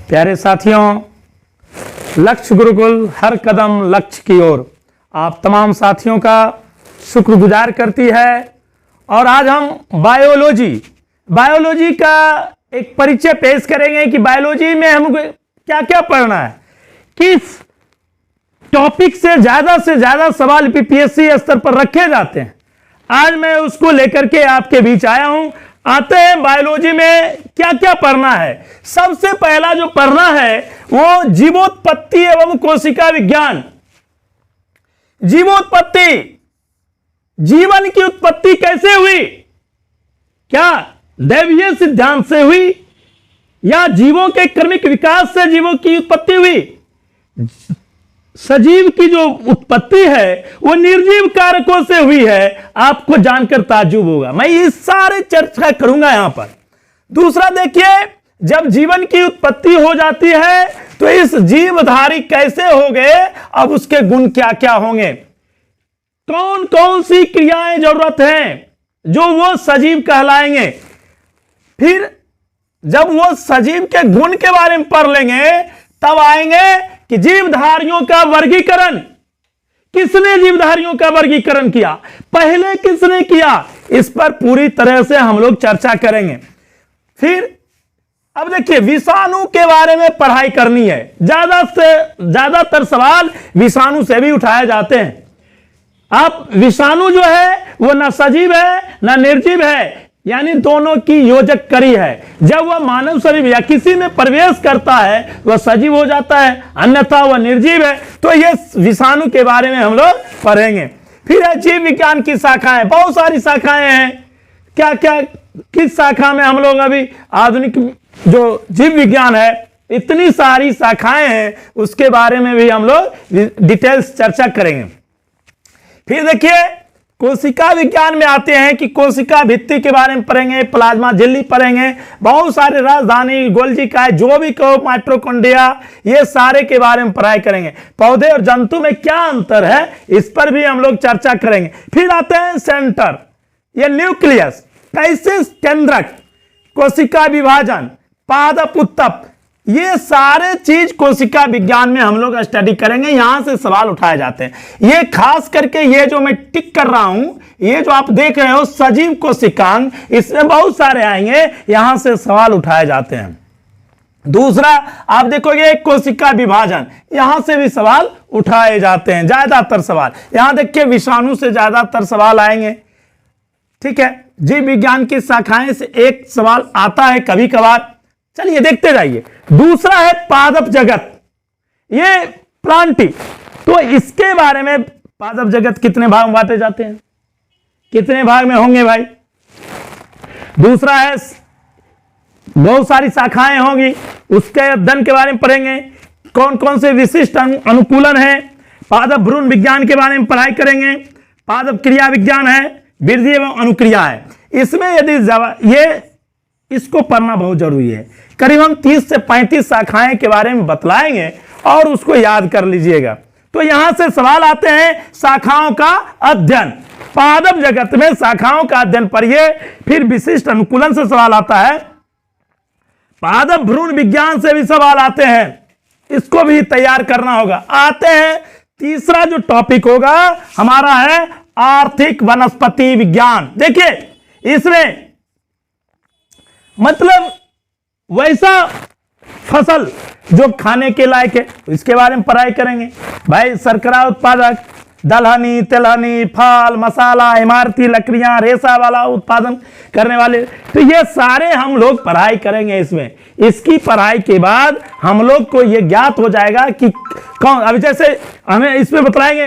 प्यारे साथियों, लक्ष्य गुरुकुल हर कदम लक्ष्य की ओर आप तमाम साथियों का शुक्रगुजार करती है। और आज हम बायोलॉजी का एक परिचय पेश करेंगे कि बायोलॉजी में हमको क्या क्या पढ़ना है, किस टॉपिक से ज्यादा सवाल पीपीएससी स्तर पर रखे जाते हैं। आज मैं उसको लेकर के आपके बीच आया हूं। आते हैं बायोलॉजी में क्या क्या पढ़ना है। सबसे पहला जो पढ़ना है वो जीवोत्पत्ति एवं कोशिका विज्ञान। जीवोत्पत्ति, जीवन की उत्पत्ति कैसे हुई, क्या दैवीय सिद्धांत से हुई या जीवों के क्रमिक विकास से जीवों की उत्पत्ति हुई। सजीव की जो उत्पत्ति है वो निर्जीव कारकों से हुई है। आपको जानकर ताज्जुब होगा। मैं इस सारे चर्चा करूंगा यहां पर। दूसरा देखिए, जब जीवन की उत्पत्ति हो जाती है तो इस जीवधारी कैसे हो गए, अब उसके गुण क्या क्या होंगे, कौन कौन सी क्रियाएं जरूरत हैं जो वो सजीव कहलाएंगे। फिर जब वो सजीव के गुण के बारे में पढ़ लेंगे तब आएंगे कि जीवधारियों का वर्गीकरण, किसने जीवधारियों का वर्गीकरण किया, पहले किसने किया, इस पर पूरी तरह से हम लोग चर्चा करेंगे। फिर अब देखिए, विषाणु के बारे में पढ़ाई करनी है। ज्यादातर सवाल विषाणु से भी उठाए जाते हैं। अब विषाणु जो है वो ना सजीव है ना निर्जीव है, यानी दोनों की योजक कड़ी है। जब वह मानव शरीर या किसी में प्रवेश करता है वह सजीव हो जाता है, अन्यथा वह निर्जीव है। तो ये विषाणु के बारे में हम लोग पढ़ेंगे। फिर है जीव विज्ञान की शाखाएं, बहुत सारी शाखाएं हैं। क्या क्या किस शाखा में हम लोग अभी आधुनिक जो जीव विज्ञान है, इतनी सारी शाखाएं हैं, उसके बारे में भी हम लोग डिटेल्स चर्चा करेंगे। फिर देखिए, कोशिका विज्ञान में आते हैं कि कोशिका भित्ति के बारे में पढ़ेंगे, प्लाज्मा झिल्ली पढ़ेंगे, बहुत सारे राजधानी, गोल्जी काय, जो भी कहो, माइटोकॉन्ड्रिया, ये सारे के बारे में पढ़ाई करेंगे। पौधे और जंतु में क्या अंतर है, इस पर भी हम लोग चर्चा करेंगे। फिर आते हैं सेंटर, ये न्यूक्लियस, कैसे केंद्रक, कोशिका विभाजन, पादप उत्तक, ये सारे चीज कोशिका विज्ञान में हम लोग स्टडी करेंगे। यहां से सवाल उठाए जाते हैं। ये खास करके ये जो मैं टिक कर रहा हूं, ये जो आप देख रहे हो सजीव कोशिकांग, इसमें बहुत सारे आएंगे, यहां से सवाल उठाए जाते हैं। दूसरा आप देखोगे कोशिका विभाजन, यहां से भी सवाल उठाए जाते हैं, ज्यादातर सवाल। यहां देखिए, विषाणु से ज्यादातर सवाल आएंगे। ठीक है, जीव विज्ञान की शाखाएं से एक सवाल आता है कभी कभार। चलिए देखते जाइए। दूसरा है पादप जगत, ये प्लांटी। तो इसके बारे में, पादप जगत कितने भाग में बांटे जाते हैं, कितने भाग में होंगे भाई। दूसरा है, बहुत सारी शाखाएं होंगी, उसके अध्ययन के बारे में पढ़ेंगे। कौन कौन से विशिष्ट अनुकूलन है, पादप भ्रूण विज्ञान के बारे में पढ़ाई करेंगे। पादप क्रिया विज्ञान है, वृद्धि एवं अनुक्रिया है। इसमें यदि इसको पढ़ना बहुत जरूरी है। करीबन 30 से 35 शाखाएं के बारे में बतलाएंगे और उसको याद कर लीजिएगा। तो यहां से सवाल आते हैं शाखाओं का अध्ययन। पादप जगत में शाखाओं का अध्ययन पढ़िए। फिर विशिष्ट अनुकूलन से सवाल आता है, पादप भ्रूण विज्ञान से भी सवाल आते हैं, इसको भी तैयार करना होगा। आते हैं, तीसरा जो टॉपिक होगा हमारा है आर्थिक वनस्पति विज्ञान। देखिए, इसमें मतलब वैसा फसल जो खाने के लायक है, इसके बारे में पढ़ाई करेंगे भाई। शर्करा उत्पादक, दलहनी, तिलहनी, फल, मसाला, इमारती लकड़ियां, रेशा वाला उत्पादन करने वाले, तो ये सारे हम लोग पढ़ाई करेंगे इसमें। इसकी पढ़ाई के बाद हम लोग को ये ज्ञात हो जाएगा कि कौन, अभी जैसे हमें इसमें बताएंगे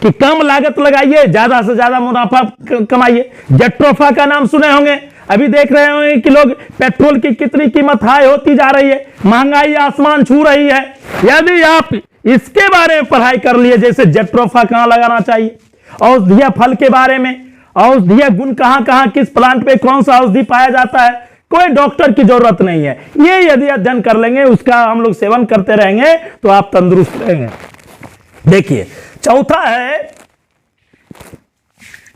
कि कम लागत लगाइए, ज्यादा से ज्यादा मुनाफा कमाइए। जेट्रोफा का नाम सुने होंगे, अभी देख रहे होंगे कि लोग पेट्रोल की कितनी कीमत हाई होती जा रही है, महंगाई आसमान छू रही है। यदि आप इसके बारे में पढ़ाई कर लिए, जैसे जेट्रोफा कहां लगाना चाहिए, औषधीय फल के बारे में, औषधीय गुण कहां कहां, किस प्लांट पे कौन सा औषधि पाया जाता है, कोई डॉक्टर की जरूरत नहीं है। ये यदि अध्ययन कर लेंगे, उसका हम लोग सेवन करते रहेंगे तो आप तंदुरुस्त रहेंगे। देखिए, चौथा है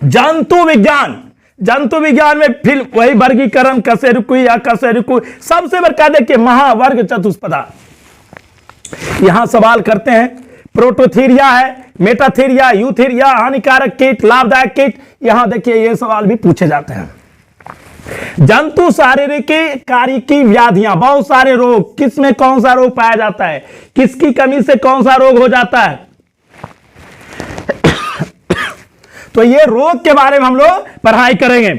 जंतु विज्ञान। जंतु विज्ञान में फिर वही वर्गीकरण कशेरुकी या कशेरुकी। सबसे बड़का देखिए महावर्ग चतुष्पदा, यहां सवाल करते हैं प्रोटोथीरिया है, मेटाथीरिया, यूथीरिया, हानिकारक कीट, लाभदायक कीट, यहां देखिए ये सवाल भी पूछे जाते हैं। जंतु शारीरिक कारिकी व्याधियां, बहुत सारे रोग, किसमें कौन सा रोग पाया जाता है, किसकी कमी से कौन सा रोग हो जाता है, तो ये रोग के बारे में हम लोग पढ़ाई करेंगे।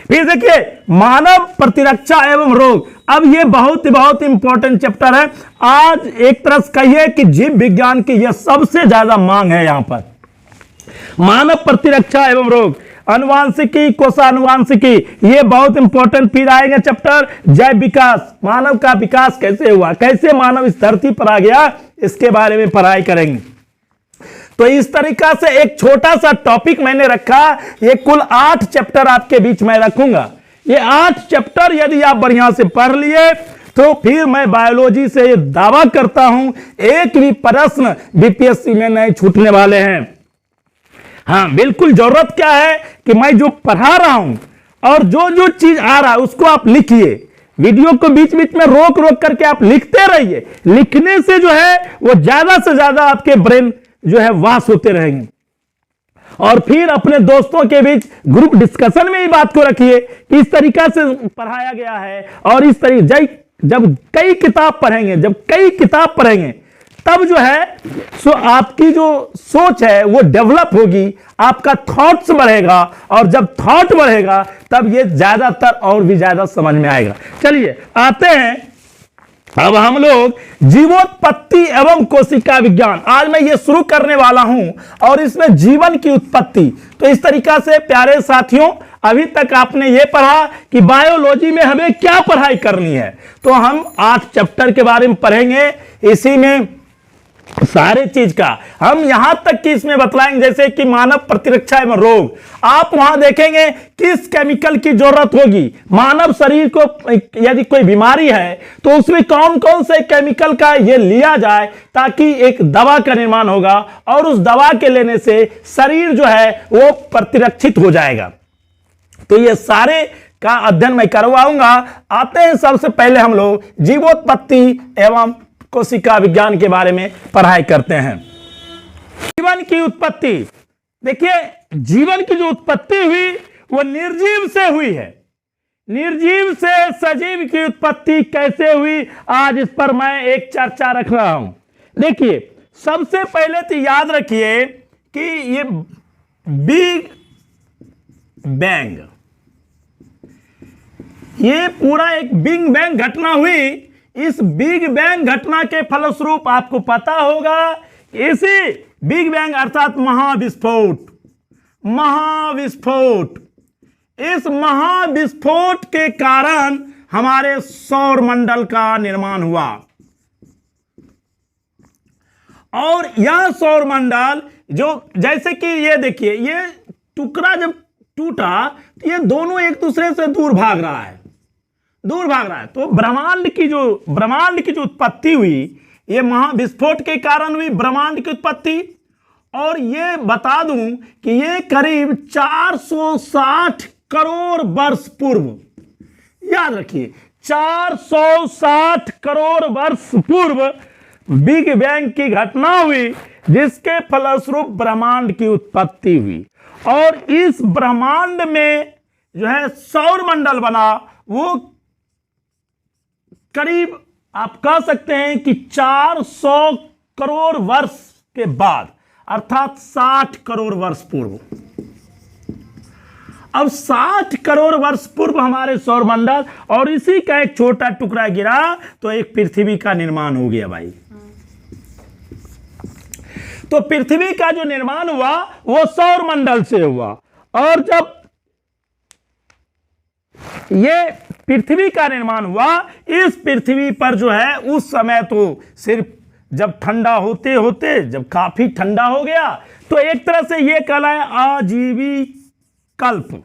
फिर देखिए मानव प्रतिरक्षा एवं रोग, अब ये बहुत इंपॉर्टेंट चैप्टर है। आज एक तरह से कहिए कि जीव विज्ञान की यह सबसे ज्यादा मांग है। यहां पर मानव प्रतिरक्षा एवं रोग, अनुवांशिकी, कोशानुवांशिकी, ये बहुत इंपॉर्टेंट। फिर आएगा चैप्टर जैव विकास, मानव का विकास कैसे हुआ, कैसे मानव इस धरती पर आ गया, इसके बारे में पढ़ाई करेंगे। तो इस तरीका से एक छोटा सा टॉपिक मैंने रखा, ये कुल 8 चैप्टर आपके बीच में रखूंगा। ये 8 चैप्टर यदि आप बढ़िया से पढ़ लिए तो फिर मैं बायोलॉजी से ये दावा करता हूं एक भी प्रश्न बीपीएससी में नहीं छूटने वाले हैं। हाँ बिल्कुल, जरूरत क्या है कि मैं जो पढ़ा रहा हूं और जो जो चीज आ रहा है उसको आप लिखिए, वीडियो को बीच बीच में रोक रोक करके आप लिखते रहिए। लिखने से जो है वो ज्यादा से ज्यादा आपके ब्रेन जो है वास होते रहेंगे। और फिर अपने दोस्तों के बीच ग्रुप डिस्कशन में ही बात को रखिए कि इस तरीका से पढ़ाया गया है। और इस तरीके जब कई किताब पढ़ेंगे तब जो है सो आपकी जो सोच है वो डेवलप होगी, आपका थॉट्स बढ़ेगा, और जब थॉट बढ़ेगा तब ये ज्यादातर और भी ज्यादा समझ में आएगा। चलिए आते हैं अब हम लोग जीवोत्पत्ति एवं कोशिका विज्ञान। आज मैं ये शुरू करने वाला हूं और इसमें जीवन की उत्पत्ति। तो इस तरीका से प्यारे साथियों, अभी तक आपने ये पढ़ा कि बायोलॉजी में हमें क्या पढ़ाई करनी है, तो हम 8 चैप्टर के बारे में पढ़ेंगे। इसी में सारे चीज का हम यहां तक कि इसमें बतलाएंगे, जैसे कि मानव प्रतिरक्षा एवं रोग। आप वहां देखेंगे किस केमिकल की जरूरत होगी, मानव शरीर को यदि कोई बीमारी है तो उसमें कौन कौन से केमिकल का ये लिया जाए ताकि एक दवा का निर्माण होगा, और उस दवा के लेने से शरीर जो है वो प्रतिरक्षित हो जाएगा। तो ये सारे का अध्ययन मैं करवाऊंगा। आते हैं सबसे पहले हम लोग जीवोत्पत्ति एवं कोशिका विज्ञान के बारे में पढ़ाई करते हैं। जीवन की उत्पत्ति, देखिए जीवन की जो उत्पत्ति हुई वो निर्जीव से हुई है। निर्जीव से सजीव की उत्पत्ति कैसे हुई, आज इस पर मैं एक चर्चा रख रहा हूं। देखिए सबसे पहले तो याद रखिए कि ये बिग बैंग, ये पूरा एक बिग बैंग घटना हुई। इस बिग बैंग घटना के फलस्वरूप आपको पता होगा इसी बिग बैंग अर्थात महाविस्फोट, इस महाविस्फोट के कारण हमारे सौर मंडल का निर्माण हुआ। और यह सौर मंडल जो, जैसे कि ये देखिए, ये टुकड़ा जब टूटा तो ये दोनों एक दूसरे से दूर भाग रहा है। तो ब्रह्मांड की जो उत्पत्ति हुई ये महाविस्फोट के कारण हुई, ब्रह्मांड की उत्पत्ति। और ये बता दूं कि ये करीब 460 करोड़ वर्ष पूर्व, याद रखिए 460 करोड़ वर्ष पूर्व बिग बैंग की घटना हुई, जिसके फलस्वरूप ब्रह्मांड की उत्पत्ति हुई। और इस ब्रह्मांड में जो है सौर मंडल बना, वो करीब आप कह सकते हैं कि 400 करोड़ वर्ष के बाद, अर्थात 60 करोड़ वर्ष पूर्व। अब 60 करोड़ वर्ष पूर्व हमारे सौर मंडल और इसी का एक छोटा टुकड़ा गिरा तो एक पृथ्वी का निर्माण हो गया भाई। तो पृथ्वी का जो निर्माण हुआ वो सौर मंडल से हुआ। और जब ये पृथ्वी का निर्माण हुआ, इस पृथ्वी पर जो है उस समय तो सिर्फ जब ठंडा होते होते जब काफी ठंडा हो गया तो एक तरह से ये कहलाए आजीवी कल्प।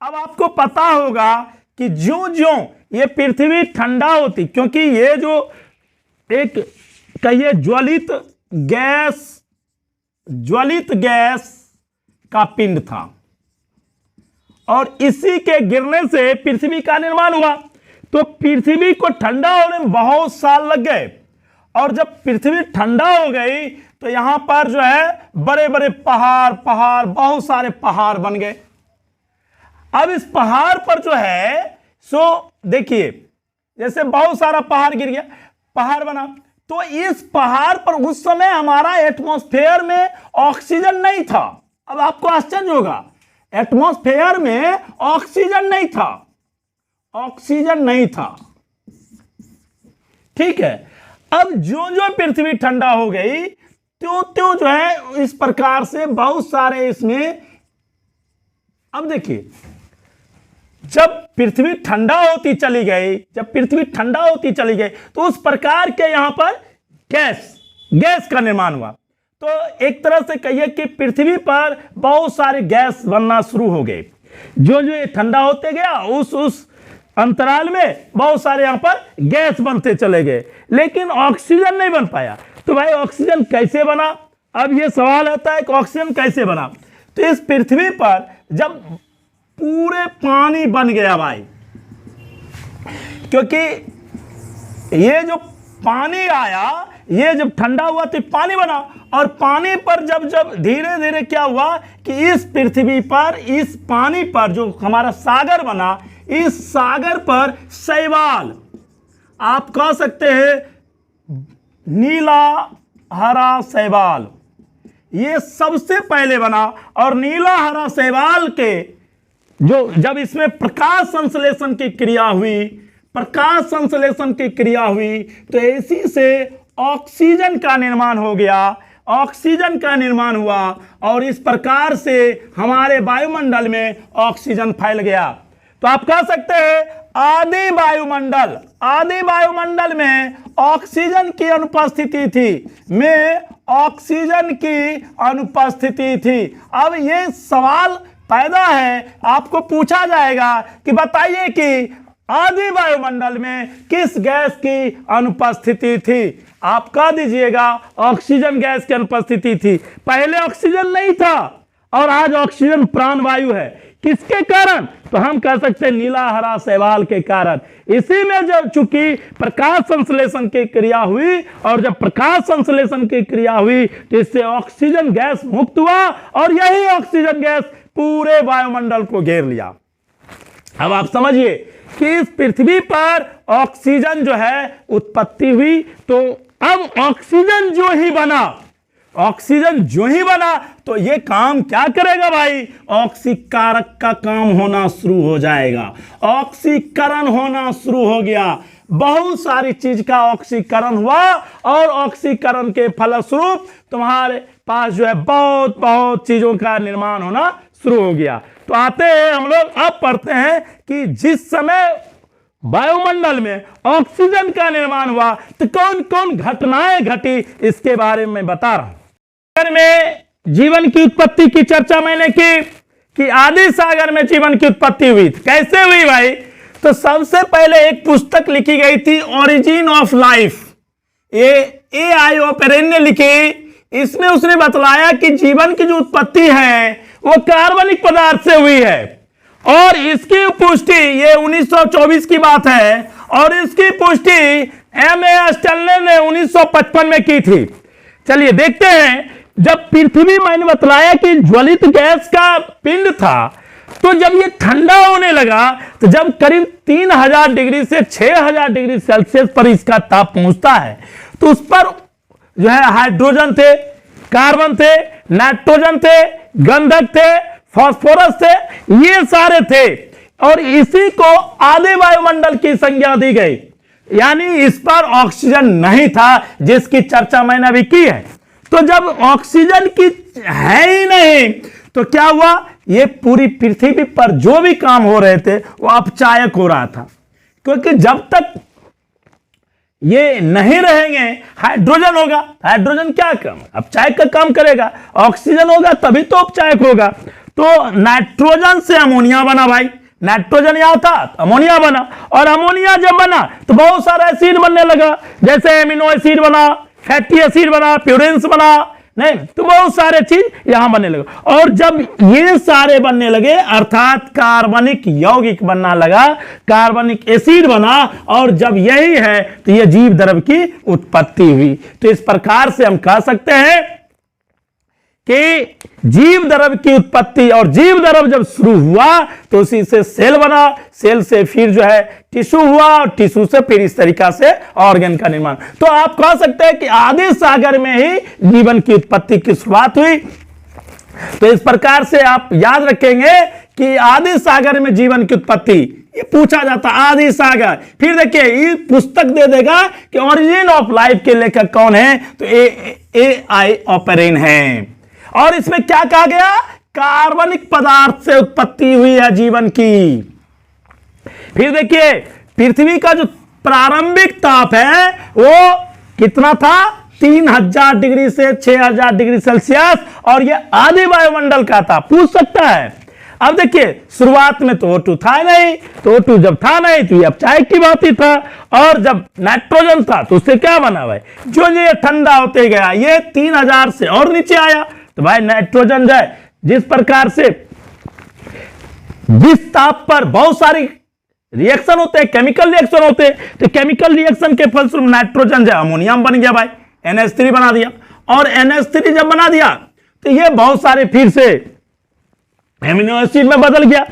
अब आपको पता होगा कि ज्यों-ज्यों ये पृथ्वी ठंडा होती, क्योंकि ये जो एक कहिए ज्वलित गैस का पिंड था और इसी के गिरने से पृथ्वी का निर्माण हुआ। तो पृथ्वी को ठंडा होने में बहुत साल लग गए और जब पृथ्वी ठंडा हो गई तो यहां पर जो है बड़े बड़े पहाड़ बहुत सारे पहाड़ बन गए। अब इस पहाड़ पर जो है सो देखिए जैसे बहुत सारा पहाड़ गिर गया, पहाड़ बना, तो इस पहाड़ पर उस समय हमारा एटमॉस्फेयर में ऑक्सीजन नहीं था। अब आपको आश्चर्य होगा, एटमॉस्फेयर में ऑक्सीजन नहीं था, ऑक्सीजन नहीं था, ठीक है। अब जो जो पृथ्वी ठंडा हो गई त्यों त्यों जो है इस प्रकार से बहुत सारे इसमें, अब देखिए जब पृथ्वी ठंडा होती चली गई, जब पृथ्वी ठंडा होती चली गई तो उस प्रकार के यहां पर गैस का निर्माण हुआ। तो एक तरह से कहिए कि पृथ्वी पर बहुत सारे गैस बनना शुरू हो गए। जो जो ये ठंडा होते गया उस अंतराल में बहुत सारे यहां पर गैस बनते चले गए, लेकिन ऑक्सीजन नहीं बन पाया। तो भाई ऑक्सीजन कैसे बना? अब ये सवाल आता है कि ऑक्सीजन कैसे बना। तो इस पृथ्वी पर जब पूरे पानी बन गया भाई, क्योंकि ये जो पानी आया ये जब ठंडा हुआ तो पानी बना और पानी पर जब जब धीरे धीरे क्या हुआ कि इस पृथ्वी पर इस पानी पर जो हमारा सागर बना, इस सागर पर शैवाल, आप कह सकते हैं नीला हरा शैवाल, ये सबसे पहले बना। और नीला हरा शैवाल के जो जब इसमें प्रकाश संश्लेषण की क्रिया हुई, प्रकाश संश्लेषण की क्रिया हुई तो इसी से ऑक्सीजन का निर्माण हो गया, ऑक्सीजन का निर्माण हुआ और इस प्रकार से हमारे वायुमंडल में ऑक्सीजन फैल गया। तो आप कह सकते हैं आदि वायुमंडल में ऑक्सीजन की अनुपस्थिति थी, में ऑक्सीजन की अनुपस्थिति थी। अब ये सवाल पैदा है, आपको पूछा जाएगा कि बताइए कि आदि वायुमंडल में किस गैस की अनुपस्थिति थी? आप कह दीजिएगा ऑक्सीजन गैस की अनुपस्थिति थी। पहले ऑक्सीजन नहीं था और आज ऑक्सीजन प्राणवायु है। किसके कारण? तो हम कह सकते हैं नीला हरा शैवाल के कारण। इसी में जब चूंकि प्रकाश संश्लेषण की क्रिया हुई और जब प्रकाश संश्लेषण की क्रिया हुई तो इससे ऑक्सीजन गैस मुक्त हुआ और यही ऑक्सीजन गैस पूरे वायुमंडल को घेर लिया। अब आप समझिए कि इस पृथ्वी पर ऑक्सीजन जो है उत्पत्ति हुई, तो अब ऑक्सीजन जो ही बना, ऑक्सीजन जो ही बना तो ये काम क्या करेगा भाई? ऑक्सीकारक का काम होना शुरू हो जाएगा, ऑक्सीकरण होना शुरू हो गया। बहुत सारी चीज का ऑक्सीकरण हुआ और ऑक्सीकरण के फलस्वरूप तुम्हारे पास जो है बहुत बहुत चीजों का निर्माण होना शुरू हो गया। तो आते हैं हम लोग, अब पढ़ते हैं कि जिस समय वायुमंडल में ऑक्सीजन का निर्माण हुआ तो कौन कौन घटनाएं घटी, इसके बारे में बता रहा हूं। सागर में जीवन की उत्पत्ति की चर्चा मैंने की कि आदि सागर में जीवन की उत्पत्ति हुई। कैसे हुई भाई? तो सबसे पहले एक पुस्तक लिखी गई थी ओरिजिन ऑफ लाइफ, ये आई ओपेरेन ने लिखी। इसमें उसने बतलाया कि जीवन की जो उत्पत्ति है वो कार्बनिक पदार्थ से हुई है और इसकी पुष्टि, ये 1924 की बात है, और इसकी पुष्टि M.A. स्टैनले ने 1955 में की थी। चलिए देखते हैं, जब पृथ्वी, मैंने बतलाया कि ज्वलित गैस का पिंड था, तो जब ये ठंडा होने लगा तो जब करीब 3000 डिग्री से 6000 डिग्री सेल्सियस पर इसका ताप पहुंचता है तो उस पर जो है हाइड्रोजन थे, कार्बन थे, नाइट्रोजन थे, गंधक थे, फास्फोरस थे, ये सारे थे और इसी को आधे वायुमंडल की संज्ञा दी गई। यानी इस पर ऑक्सीजन नहीं था जिसकी चर्चा मैंने अभी की है। तो जब ऑक्सीजन की है ही नहीं तो क्या हुआ? ये पूरी पृथ्वी पर जो भी काम हो रहे थे वो अपचायक हो रहा था, क्योंकि जब तक ये नहीं रहेंगे हाइड्रोजन होगा, हाइड्रोजन क्या काम? अपचायक का काम करेगा। ऑक्सीजन होगा तभी तो अपचायक होगा। तो नाइट्रोजन से अमोनिया बना भाई, नाइट्रोजन यहां था, अमोनिया बना, और अमोनिया जब बना तो बहुत सारा एसिड बनने लगा, जैसे एमिनो एसिड बना, फैटी एसिड बना, प्यूरिन्स बना, नहीं, तो बहुत सारे चीज यहां बनने लगे। और जब ये सारे बनने लगे अर्थात कार्बनिक यौगिक बनना लगा, कार्बनिक एसिड बना, और जब यही है तो ये जीव द्रव्य की उत्पत्ति हुई। तो इस प्रकार से हम कह सकते हैं कि जीव द्रव्य की उत्पत्ति, और जीव द्रव्य जब शुरू हुआ तो उसी से सेल बना, सेल से फिर जो है टिश्यू हुआ, और टिश्यू से फिर इस तरीका से ऑर्गन का निर्माण। तो आप कह सकते हैं कि आदि सागर में ही जीवन की उत्पत्ति की शुरुआत हुई। तो इस प्रकार से आप याद रखेंगे कि आदि सागर में जीवन की उत्पत्ति, ये पूछा जाता आदि सागर। फिर देखिए ये पुस्तक दे देगा कि ओरिजिन ऑफ लाइफ के लेखक कौन है, तो ए.आई. ओपेरिन है। और इसमें क्या कहा गया, कार्बनिक पदार्थ से उत्पत्ति हुई है जीवन की। फिर देखिए पृथ्वी का जो प्रारंभिक ताप है वो कितना था, 3000 डिग्री से 6000 डिग्री सेल्सियस, और ये आदि वायुमंडल का था, पूछ सकता है। अब देखिए शुरुआत में तो O2 था नहीं, तो O2 जब था नहीं तो ये चाय की बात ही था, और जब नाइट्रोजन था तो उससे क्या बना भाई, जो ये ठंडा होते गया ये 3000 से और नीचे आया। तो भाई नाइट्रोजन जो है जिस प्रकार से जिस ताप पर बहुत सारी रिएक्शन होते हैं, केमिकल रिएक्शन होते हैं, तो केमिकल रिएक्शन के फलस्वरूप नाइट्रोजन जो अमोनियम बन गया भाई, NH3 बना दिया, और NH3 जब बना दिया तो ये बहुत सारे फिर से एमिनो एसिड में बदल गया,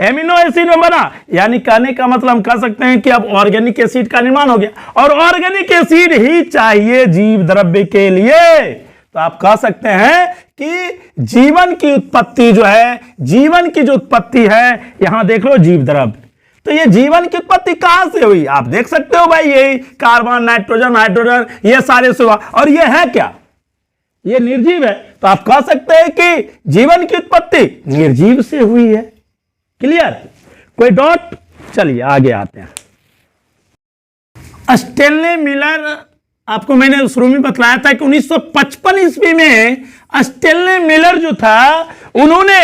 एमिनो एसिड में बना, यानी कहने का मतलब हम कह सकते हैं कि अब ऑर्गेनिक एसिड का निर्माण हो गया, और ऑर्गेनिक एसिड ही चाहिए जीव द्रव्य के लिए। तो आप कह सकते हैं कि जीवन की उत्पत्ति जो है, जीवन की जो उत्पत्ति है, यहां देख लो जीव द्रव्य। तो ये जीवन की उत्पत्ति कहां से हुई, आप देख सकते हो भाई, यही कार्बन, नाइट्रोजन, हाइड्रोजन, ये सारे से हुआ। और ये है क्या, ये निर्जीव है। तो आप कह सकते हैं कि जीवन की उत्पत्ति निर्जीव से हुई है। क्लियर, कोई डाउट? चलिए आगे आते हैं। स्टेनली मिलर, आपको मैंने शुरू में बतलाया था कि 1955 ईस्वी में स्टेनली मिलर जो था, उन्होंने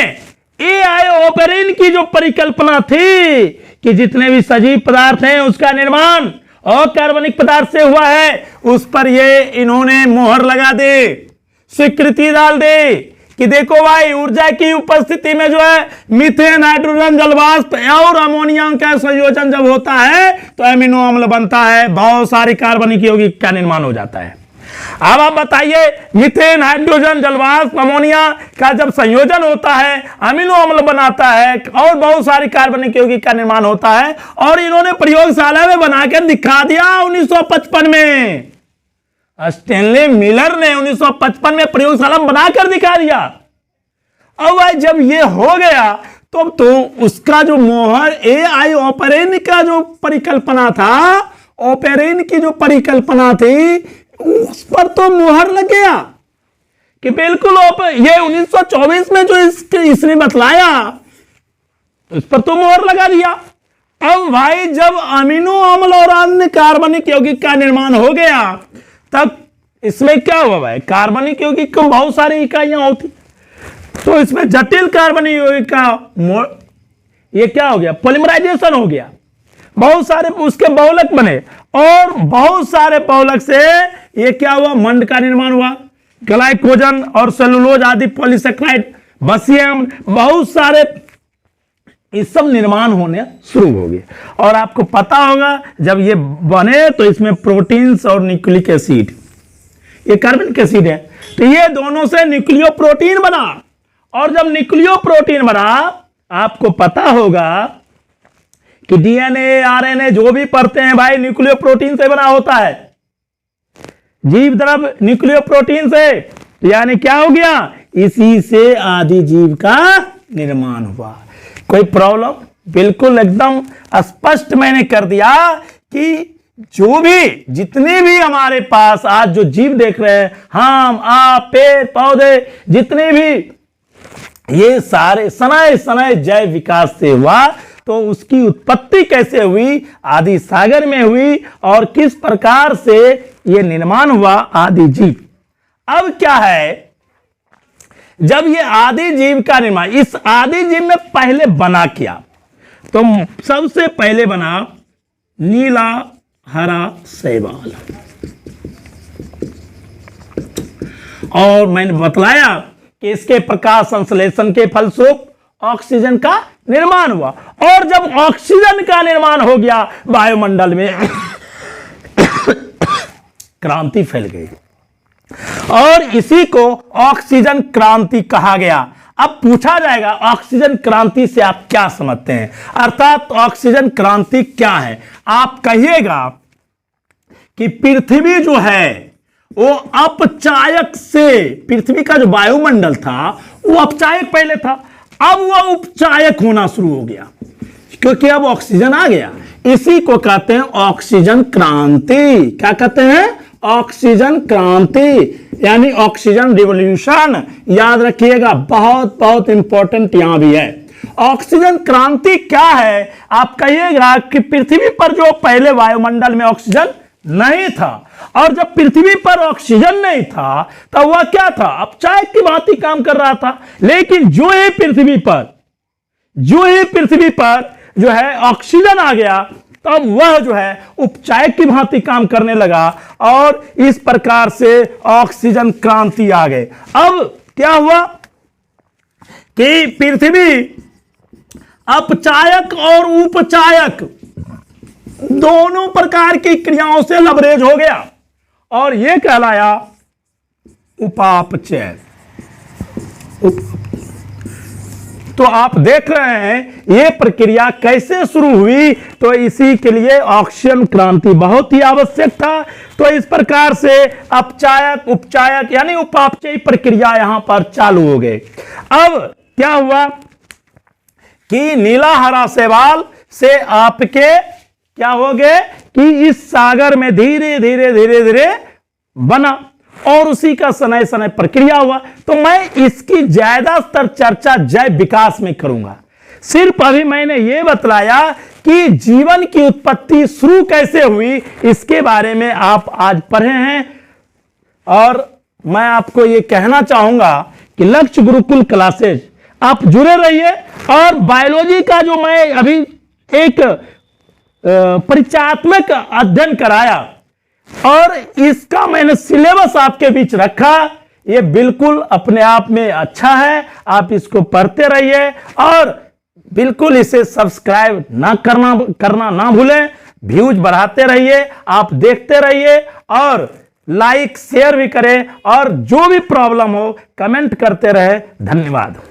ए.आई. ओपेरिन की जो परिकल्पना थी कि जितने भी सजीव पदार्थ हैं उसका निर्माण अकार्बनिक पदार्थ से हुआ है, उस पर ये इन्होंने मोहर लगा दे, स्वीकृति डाल दे कि देखो भाई ऊर्जा की उपस्थिति में जो है मीथेन, हाइड्रोजन, जलवाष्प और अमोनिया का संयोजन जब होता है तो एमिनो अम्ल बनता है, बहुत सारे कार्बनिक यौगिक का निर्माण हो जाता है। अब आप बताइए, मीथेन, हाइड्रोजन, जलवाष्प, अमोनिया का जब संयोजन होता है अमीनो अम्ल बनाता है, और बहुत सारी कार्बनिक यौगिक का निर्माण होता है, और इन्होंने प्रयोगशाला में बनाकर दिखा दिया 1955 में। स्टेनली मिलर ने 1955 में प्रयोगशाला में बनाकर दिखा दिया। अब भाई जब ये हो गया तो उसका जो मोहर ए.आई. ओपेरिन का जो परिकल्पना था, ओपेरिन की जो परिकल्पना थी, उस पर तो मोहर लग गया कि बिल्कुल ये 1924 में जो इसने बतलाया उस पर तो मोहर लगा दिया। अब भाई जब अमीनो अम्ल और अन्य कार्बनिक यौगिक का निर्माण हो गया तब इसमें क्या हुआ भाई, कार्बनिक यौगिक को बहुत सारी इकाइयां होती, तो इसमें जटिल कार्बनिक यौगिक का ये क्या हो गया, पॉलीमराइजेशन हो गया, बहुत सारे उसके बहुलक बने, और बहुत सारे बहुलक से ये क्या हुआ, मंड का निर्माण हुआ, ग्लाइकोजन और सेलुलोज आदि पॉलीसेकेराइड, बसियम, बहुत सारे इस सब निर्माण होने शुरू हो गए। और आपको पता होगा जब ये बने तो इसमें प्रोटीन्स और न्यूक्लिक एसिड, ये कार्बनिक एसिड है, तो ये दोनों से न्यूक्लियो प्रोटीन बना, और जब न्यूक्लियो प्रोटीन बना, आपको पता होगा कि डीएनए, आरएनए जो भी पढ़ते हैं भाई न्यूक्लियो प्रोटीन से बना होता है, जीव द्रव्य न्यूक्लियो प्रोटीन से, यानी क्या हो गया, इसी से आदि जीव का निर्माण हुआ। कोई प्रॉब्लम? बिल्कुल एकदम स्पष्ट मैंने कर दिया कि जो भी जितने भी हमारे पास आज जो जीव देख रहे हैं, हम, आप, पेड़ पौधे, जितने भी ये सारे सनाए सनाए जैव विकास से हुआ, तो उसकी उत्पत्ति कैसे हुई, आदि सागर में हुई, और किस प्रकार से ये निर्माण हुआ आदि जीव। अब क्या है, जब ये आदि जीव का निर्माण, इस आदि जीव में पहले बना क्या, तो सबसे पहले बना नीला हरा शैवाल, और मैंने बतलाया कि इसके प्रकाश संश्लेषण के फलस्वरूप ऑक्सीजन का निर्माण हुआ, और जब ऑक्सीजन का निर्माण हो गया वायुमंडल में क्रांति फैल गई, और इसी को ऑक्सीजन क्रांति कहा गया। अब पूछा जाएगा ऑक्सीजन क्रांति से आप क्या समझते हैं, अर्थात ऑक्सीजन क्रांति क्या है। आप कहिएगा कि पृथ्वी जो है वो अपचायक से, पृथ्वी का जो वायुमंडल था वो अपचायक पहले था, अब वो उपचायक होना शुरू हो गया क्योंकि अब ऑक्सीजन आ गया। इसी को कहते हैं ऑक्सीजन क्रांति। क्या कहते हैं? ऑक्सीजन क्रांति, यानी ऑक्सीजन रिवॉल्यूशन। याद रखिएगा, बहुत बहुत इंपॉर्टेंट यहां भी है। ऑक्सीजन क्रांति क्या है? आप कहिएगा कि पृथ्वी पर जो पहले वायुमंडल में ऑक्सीजन नहीं था, और जब पृथ्वी पर ऑक्सीजन नहीं था तब वह क्या था? अपचायक की भांति काम कर रहा था। लेकिन जो ही पृथ्वी पर जो है ऑक्सीजन आ गया, तब वह जो है उपचायक की भांति काम करने लगा, और इस प्रकार से ऑक्सीजन क्रांति आ गई। अब क्या हुआ कि पृथ्वी अपचायक और उपचायक दोनों प्रकार की क्रियाओं से लबरेज हो गया, और यह कहलाया उपापचय। तो आप देख रहे हैं यह प्रक्रिया कैसे शुरू हुई, तो इसी के लिए ऑक्सीजन क्रांति बहुत ही आवश्यक था। तो इस प्रकार से अपचायक उपचायक यानी उपापचयी प्रक्रिया यहां पर चालू हो गई। अब क्या हुआ कि नीला हरा शैवाल से आपके क्या हो गए कि इस सागर में धीरे धीरे धीरे धीरे बना, और उसी का सनय सनय प्रक्रिया हुआ। तो मैं इसकी ज्यादातर चर्चा जैव विकास में करूंगा। सिर्फ अभी मैंने यह बतलाया कि जीवन की उत्पत्ति शुरू कैसे हुई, इसके बारे में आप आज पढ़े हैं। और मैं आपको यह कहना चाहूंगा कि लक्ष्य गुरुकुल क्लासेज आप जुड़े रहिए, और बायोलॉजी का जो मैं अभी एक परिचयात्मक अध्ययन कराया और इसका मैंने सिलेबस आपके बीच रखा, ये बिल्कुल अपने आप में अच्छा है। आप इसको पढ़ते रहिए, और बिल्कुल इसे सब्सक्राइब करना ना भूलें। व्यूज बढ़ाते रहिए, आप देखते रहिए, और लाइक शेयर भी करें, और जो भी प्रॉब्लम हो कमेंट करते रहे। धन्यवाद।